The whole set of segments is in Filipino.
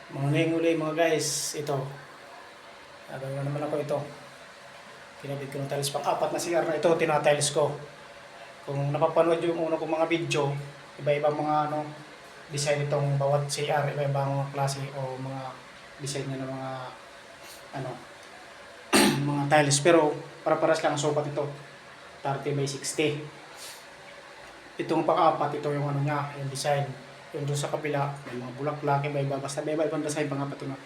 Morning uli mga guys, ito. Nagawa naman ako ito. Kinabit ko ng tiles pang-apat na CR na ito, tinatiles ko. Kung napapanood yung una kong mga video, iba-ibang mga design itong bawat CR, iba-ibang mga klase o mga design niya ng mga ano, mga tiles. Pero para-paras lang ang sukat ito, 30 by 60. Itong pang-apat, ito yung ano niya, yung design. Yung doon sa kabila, may mga bulaklak, iba-iba, basta iba-ibang design pang-apat ito na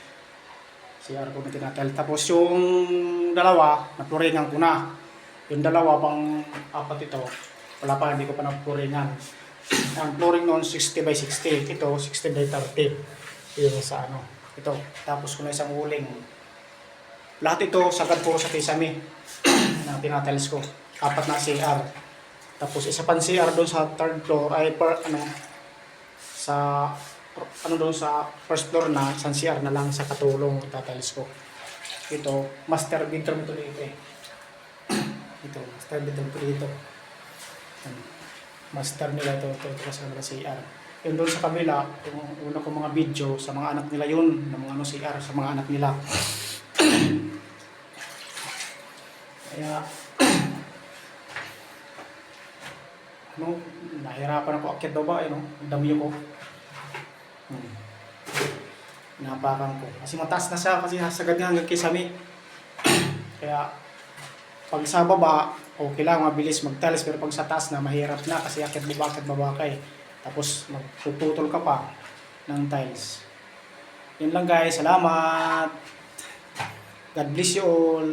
CR ko na tinatile. Tapos yung dalawa, napuringan ko na. Yung dalawa pang apat ito, wala pa, hindi ko pa napuringan. Ang flooring noon 60 by 60, ito 60 by 30. Yung sa ano, ito. Tapos ko na isang uling. Lahat ito sagad ko sa kisame na tinatiles ko. Apat na CR. Tapos isa pang CR doon sa third floor ay sa doon sa first floor na isang CR na lang sa katulong tatalis ko. Ito, master bedroom ito dito eh. Ito, master bedroom ito dito. Master nila ito kasi nila CR. Yung doon sa kabila, yung una ko mga video sa mga anak nila yun, ng mga CR sa mga anak nila. Kaya, nahirapan ako akyat baba, ang dami ko. Napakan ko. Kasi mataas na siya kasi hasagad nga hanggang kisame. Kaya pag sa baba, okay lang, mabilis mag-tiles. Pero pag sa taas na, mahirap na kasi akit baba ka eh. Tapos magpuputol ka pa ng tiles. Yun lang guys, salamat. God bless you all.